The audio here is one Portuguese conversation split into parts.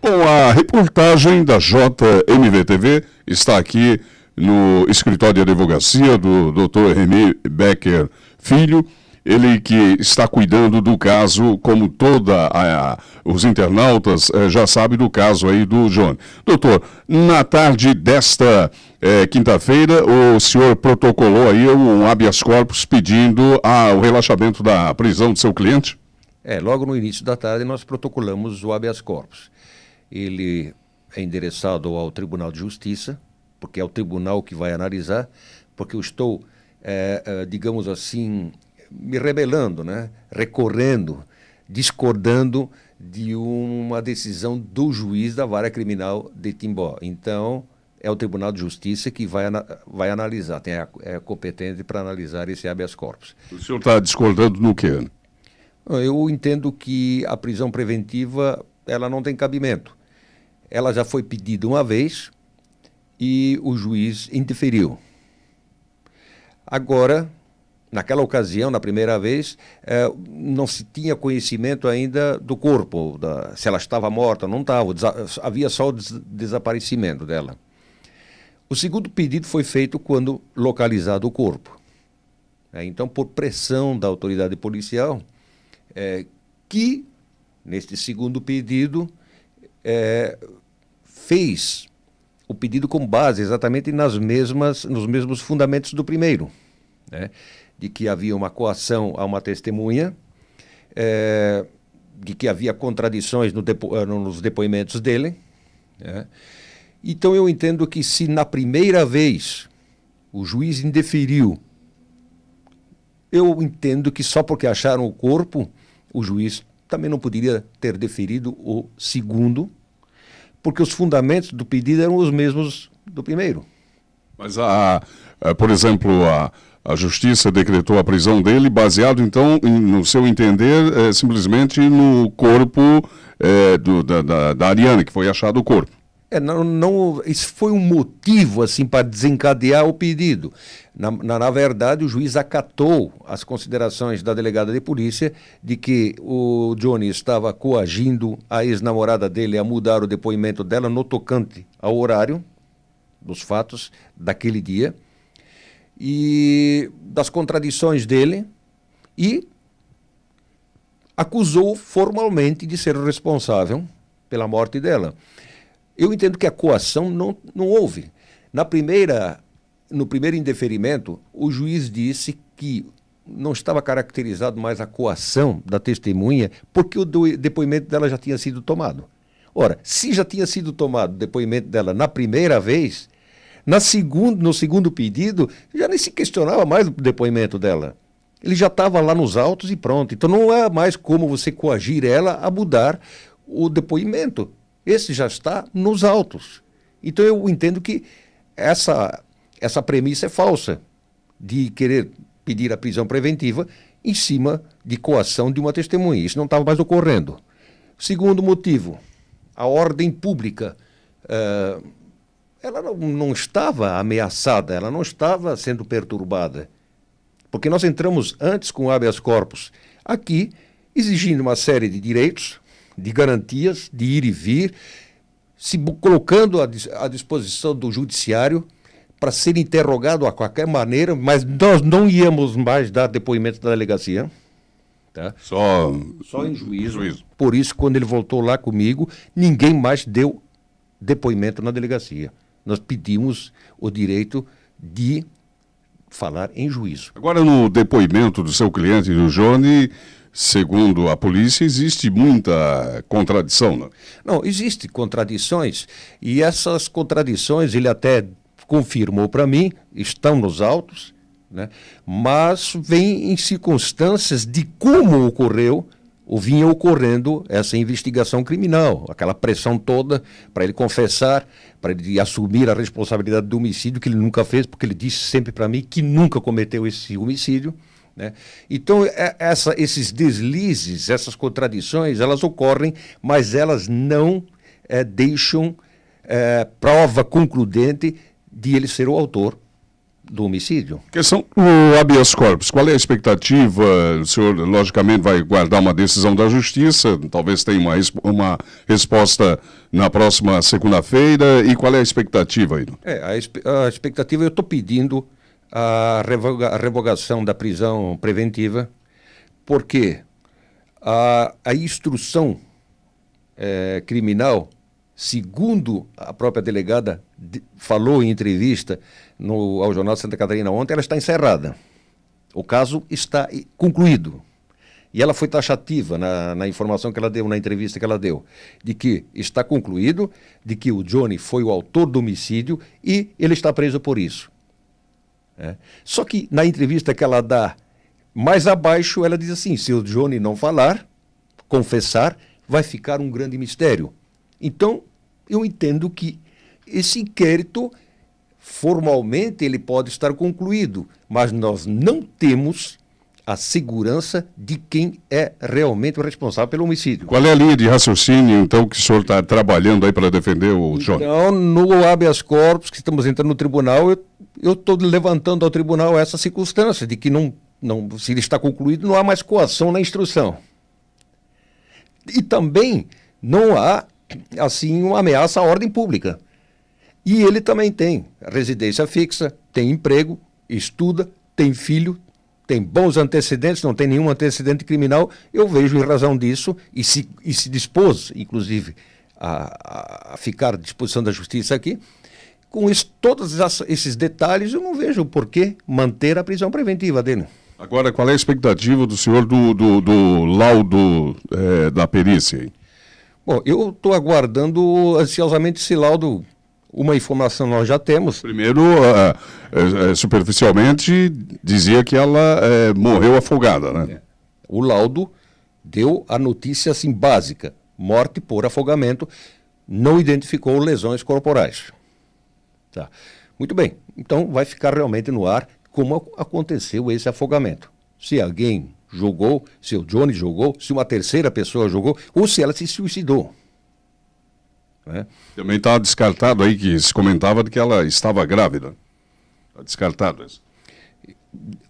Bom, a reportagem da JMV-TV está aqui no escritório de advocacia do Dr. Remy Becker Filho, ele que está cuidando do caso, como os internautas já sabem do caso aí do Johnny. Doutor, na tarde desta quinta-feira, o senhor protocolou aí um habeas corpus pedindo o relaxamento da prisão do seu cliente? Logo no início da tarde nós protocolamos o habeas corpus. Ele é endereçado ao Tribunal de Justiça, porque é o tribunal que vai analisar, porque eu estou, digamos assim, me rebelando, né? Recorrendo, discordando de uma decisão do juiz da Vara Criminal de Timbó. Então, é o Tribunal de Justiça que vai analisar, é competente para analisar esse habeas corpus. O senhor está discordando no quê? Eu entendo que a prisão preventiva ela não tem cabimento. Ela já foi pedida uma vez e o juiz indeferiu. Agora, naquela ocasião, na primeira vez, não se tinha conhecimento ainda do corpo, se ela estava morta ou não estava, havia só o desaparecimento dela. O segundo pedido foi feito quando localizado o corpo. Então, por pressão da autoridade policial, que, neste segundo pedido, fez o pedido com base exatamente nos mesmos fundamentos do primeiro, né? De que havia uma coação a uma testemunha, de que havia contradições nos depoimentos dele, né? Então eu entendo que se na primeira vez o juiz indeferiu, eu entendo que só porque acharam o corpo, o juiz também não poderia ter deferido o segundo, porque os fundamentos do pedido eram os mesmos do primeiro. Mas, por exemplo, a Justiça decretou a prisão dele baseado, então, no seu entender, simplesmente no corpo da Ariane, que foi achado o corpo. Isso foi um motivo assim, para desencadear o pedido. Na verdade, o juiz acatou as considerações da delegada de polícia de que o Johnny estava coagindo a ex-namorada dele a mudar o depoimento dela no tocante ao horário dos fatos daquele dia e das contradições dele, e acusou formalmente de ser responsável pela morte dela. Eu entendo que a coação não houve. No primeiro indeferimento, o juiz disse que não estava caracterizado mais a coação da testemunha porque o depoimento dela já tinha sido tomado. Ora, se já tinha sido tomado o depoimento dela na primeira vez, no segundo pedido, já nem se questionava mais o depoimento dela. Ele já estava lá nos autos e pronto. Então não é mais como você coagir ela a mudar o depoimento. Esse já está nos autos. Então eu entendo que essa premissa é falsa, de querer pedir a prisão preventiva em cima de coação de uma testemunha. Isso não estava mais ocorrendo. Segundo motivo, a ordem pública, ela não estava ameaçada, ela não estava sendo perturbada. Porque nós entramos antes com o habeas corpus aqui, exigindo uma série de direitos, de garantias, de ir e vir, se colocando à disposição do judiciário para ser interrogado a qualquer maneira, mas nós não íamos mais dar depoimento da delegacia. Tá? Só em juízo. Por isso, quando ele voltou lá comigo, ninguém mais deu depoimento na delegacia. Nós pedimos o direito de falar em juízo. Agora, no depoimento do seu cliente, do Johnny, segundo a polícia, existe muita contradição, não? Não, existem contradições, e essas contradições ele até confirmou para mim, estão nos autos, né? Mas vem em circunstâncias de como ocorreu, ou vinha ocorrendo essa investigação criminal, aquela pressão toda para ele confessar, para ele assumir a responsabilidade do homicídio que ele nunca fez, porque ele disse sempre para mim que nunca cometeu esse homicídio, né? Então, esses deslizes, essas contradições, elas ocorrem, mas elas não deixam prova concludente de ele ser o autor do homicídio. Questão do habeas corpus, qual é a expectativa? O senhor, logicamente, vai guardar uma decisão da Justiça, talvez tenha uma resposta na próxima segunda-feira, e qual é a expectativa aí? A expectativa, eu estou pedindo a revogação da prisão preventiva, porque a instrução criminal, segundo a própria delegada falou em entrevista ao Jornal de Santa Catarina ontem, ela está encerrada. O caso está concluído. E ela foi taxativa na informação que ela deu, na entrevista que ela deu, de que está concluído, de que o Johnny foi o autor do homicídio e ele está preso por isso. Só que na entrevista que ela dá mais abaixo, ela diz assim, se o Johnny não falar, confessar, vai ficar um grande mistério. Então, eu entendo que esse inquérito, formalmente, ele pode estar concluído, mas nós não temos a segurança de quem é realmente o responsável pelo homicídio. Qual é a linha de raciocínio, então, que o senhor está trabalhando aí para defender o Johnny? Então, no habeas corpus, que estamos entrando no tribunal, eu estou levantando ao tribunal essa circunstância de que se ele está concluído, não há mais coação na instrução. E também não há assim, uma ameaça à ordem pública. E ele também tem residência fixa, tem emprego, estuda, tem filho, tem bons antecedentes, não tem nenhum antecedente criminal. Eu vejo, em razão disso, e se dispôs, inclusive, a ficar à disposição da Justiça aqui, com todos esses detalhes, eu não vejo por que manter a prisão preventiva dele. Agora, qual é a expectativa do senhor do laudo da perícia? Hein? Bom, eu estou aguardando ansiosamente esse laudo. Uma informação nós já temos. Primeiro, superficialmente, dizia que ela morreu afogada, né? O laudo deu a notícia assim básica, morte por afogamento, não identificou lesões corporais. Tá. Muito bem, então vai ficar realmente no ar como aconteceu esse afogamento. Se alguém jogou, se o Johnny jogou, se uma terceira pessoa jogou, ou se ela se suicidou. Também está descartado aí, que se comentava de que ela estava grávida. Está descartado isso.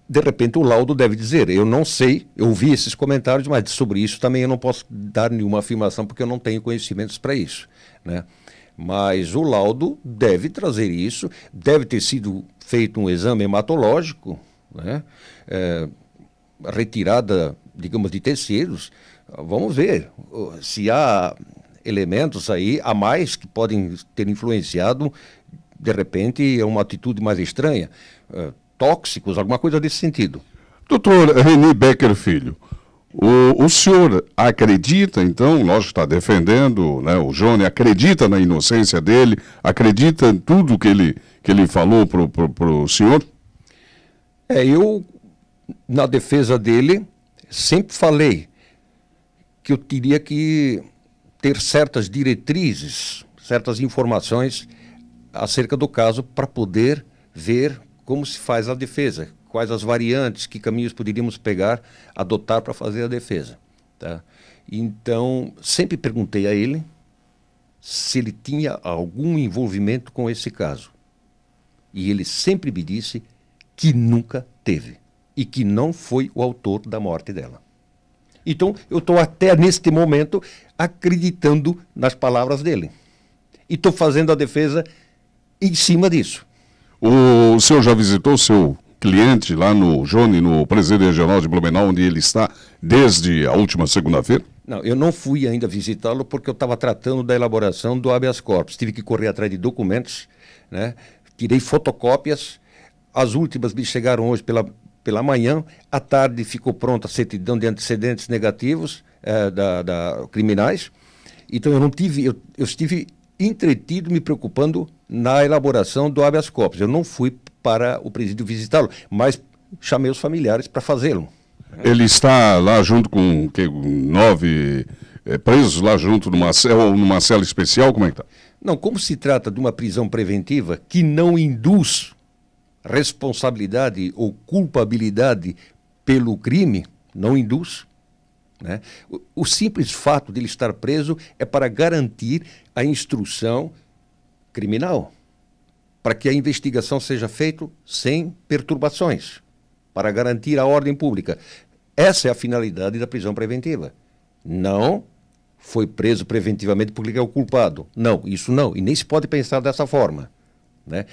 De repente o laudo deve dizer, eu não sei, eu vi esses comentários, mas sobre isso também eu não posso dar nenhuma afirmação, porque eu não tenho conhecimentos para isso, né? Mas o laudo deve trazer isso, deve ter sido feito um exame hematológico, né? Retirada, digamos, de tecidos. Vamos ver se há elementos aí a mais que podem ter influenciado, de repente, uma atitude mais estranha, tóxicos, alguma coisa desse sentido. Doutor Reni Becker Filho, o senhor acredita, então, lógico, está defendendo, né, o Johnny, acredita na inocência dele, acredita em tudo que ele falou para o senhor? Eu, na defesa dele, sempre falei que eu teria que ter certas diretrizes, certas informações acerca do caso para poder ver como se faz a defesa, quais as variantes, que caminhos poderíamos pegar, adotar para fazer a defesa. Tá? Então, sempre perguntei a ele se ele tinha algum envolvimento com esse caso. E ele sempre me disse que nunca teve e que não foi o autor da morte dela. Então, eu estou até neste momento acreditando nas palavras dele. E estou fazendo a defesa em cima disso. O senhor já visitou o seu cliente lá no Johnny, no Presídio Regional de Blumenau, onde ele está desde a última segunda-feira? Não, eu não fui ainda visitá-lo porque eu estava tratando da elaboração do habeas corpus. Tive que correr atrás de documentos, né? Tirei fotocópias. As últimas me chegaram hoje pela manhã. À tarde ficou pronta a certidão de antecedentes negativos criminais. Então eu estive entretido me preocupando na elaboração do habeas corpus. Eu não fui para o presídio visitá-lo, mas chamei os familiares para fazê-lo. Ele está lá junto com 9 presos, lá junto numa cela especial? Como é que está? Não, como se trata de uma prisão preventiva que não induz responsabilidade ou culpabilidade pelo crime, não induz. Né? O simples fato de ele estar preso é para garantir a instrução criminal. para que a investigação seja feita sem perturbações, para garantir a ordem pública. Essa é a finalidade da prisão preventiva. Não foi preso preventivamente porque ele é o culpado. Não, isso não. E nem se pode pensar dessa forma, né?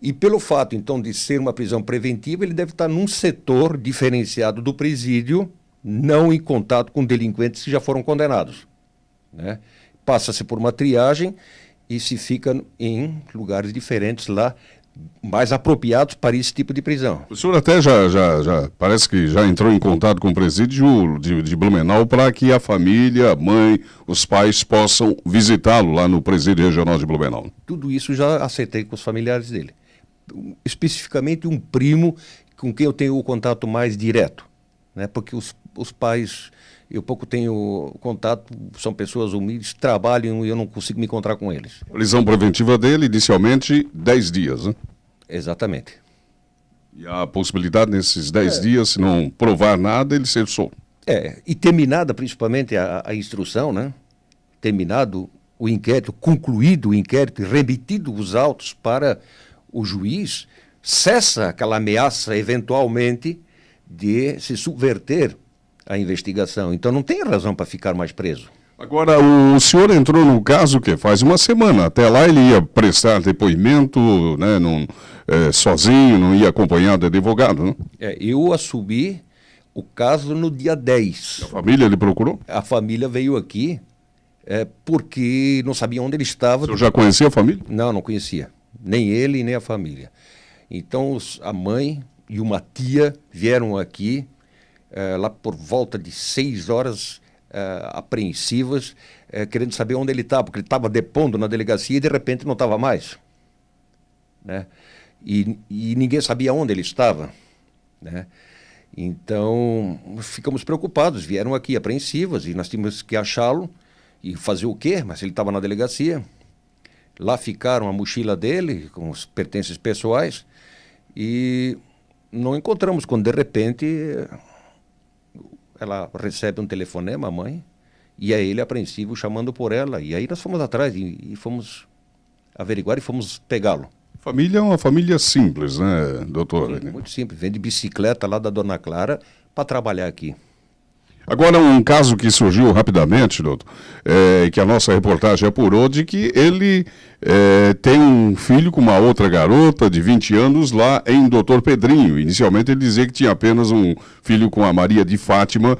E pelo fato, então, de ser uma prisão preventiva, ele deve estar num setor diferenciado do presídio, não em contato com delinquentes que já foram condenados, né? Passa-se por uma triagem e se fica em lugares diferentes lá, mais apropriados para esse tipo de prisão. O senhor até já parece que já entrou em contato com o presídio de Blumenau para que a família, a mãe, os pais possam visitá-lo lá no presídio regional de Blumenau. Tudo isso já acertei com os familiares dele. Especificamente um primo com quem eu tenho o contato mais direto, né? Porque os pais, eu pouco tenho contato, são pessoas humildes, trabalham e eu não consigo me encontrar com eles. Prisão preventiva dele, inicialmente, 10 dias, né? Exatamente. E a possibilidade nesses 10 dias, se não provar nada, ele ser solto. E terminada principalmente a instrução, né? Terminado o inquérito, concluído o inquérito e remetido os autos para o juiz, cessa aquela ameaça eventualmente de se subverter a investigação. Então não tem razão para ficar mais preso. Agora, o senhor entrou no caso que faz uma semana. Até lá ele ia prestar depoimento, né, sozinho, não ia acompanhado de advogado, né? Eu assumi o caso no dia 10. A família ele procurou? A família veio aqui porque não sabia onde ele estava. O senhor já conhecia a família? Não, não conhecia. Nem ele, nem a família. Então a mãe e uma tia vieram aqui lá por volta de 6 horas apreensivas, querendo saber onde ele estava, porque ele estava depondo na delegacia e de repente não estava mais, né? E ninguém sabia onde ele estava, né? Então ficamos preocupados, vieram aqui apreensivas e nós tínhamos que achá-lo e fazer o quê? Mas ele estava na delegacia. Lá ficaram a mochila dele com os pertences pessoais e não encontramos, quando de repente ela recebe um telefonema, a mãe, e é ele apreensivo chamando por ela. E aí nós fomos atrás e fomos averiguar e fomos pegá-lo. Família é uma família simples, né, doutor? Sim, muito simples. Vem de bicicleta lá da Dona Clara para trabalhar aqui. Agora, um caso que surgiu rapidamente, doutor, que a nossa reportagem apurou, de que ele tem um filho com uma outra garota de 20 anos lá em Doutor Pedrinho. Inicialmente ele dizia que tinha apenas um filho com a Maria de Fátima,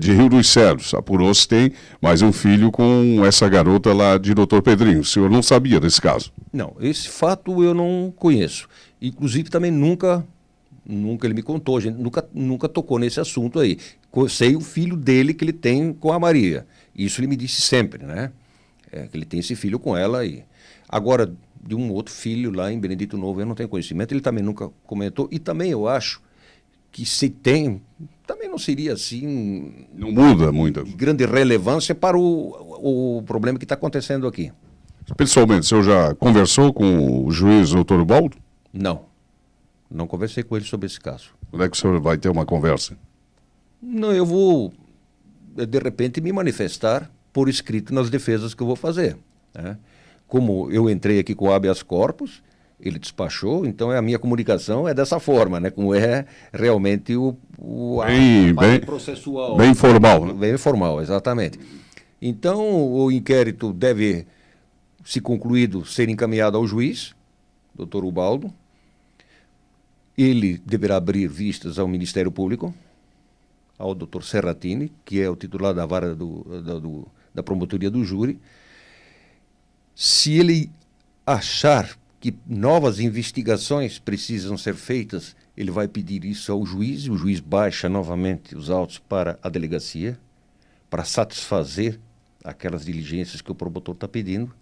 de Rio dos Cedros. Apurou-se tem mais um filho com essa garota lá de Doutor Pedrinho. O senhor não sabia desse caso? Não, esse fato eu não conheço. Inclusive também nunca ele me contou, a gente nunca tocou nesse assunto aí. Sei o filho dele que ele tem com a Maria. Isso ele me disse sempre, né? Que ele tem esse filho com ela aí. Agora, de um outro filho lá em Benedito Novo, eu não tenho conhecimento, ele também nunca comentou. E também eu acho que se tem, também não seria assim... Não muda muito. De grande relevância para o problema que está acontecendo aqui. Pessoalmente, o senhor já conversou com o juiz doutor Ubaldo? Não conversei com ele sobre esse caso. Quando é que o senhor vai ter uma conversa? Não, eu vou, de repente, me manifestar por escrito nas defesas que eu vou fazer, né? Como eu entrei aqui com o habeas corpus, ele despachou, então a minha comunicação é dessa forma, né? Como é realmente a parte processual. Bem formal, né? Bem formal, exatamente. Então, o inquérito deve, se concluído, ser encaminhado ao juiz, doutor Ubaldo. Ele deverá abrir vistas ao Ministério Público, ao doutor Serratini, que é o titular da vara da promotoria do júri. Se ele achar que novas investigações precisam ser feitas, ele vai pedir isso ao juiz, e o juiz baixa novamente os autos para a delegacia, para satisfazer aquelas diligências que o promotor está pedindo.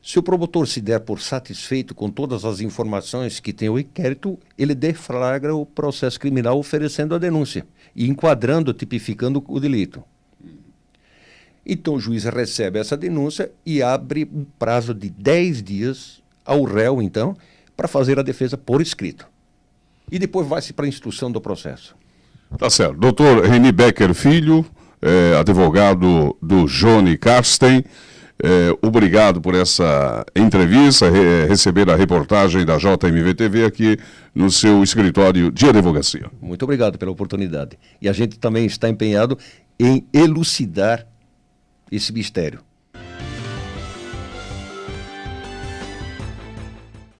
Se o promotor se der por satisfeito com todas as informações que tem o inquérito, ele deflagra o processo criminal oferecendo a denúncia e enquadrando, tipificando o delito. Então o juiz recebe essa denúncia e abre um prazo de 10 dias ao réu, então, para fazer a defesa por escrito. E depois vai-se para a instrução do processo. Tá certo. Doutor Reni Becker Filho, advogado do Johnny Karsten, Obrigado por essa entrevista, receber a reportagem da JMV-TV aqui no seu escritório de advocacia. Muito obrigado pela oportunidade. E a gente também está empenhado em elucidar esse mistério.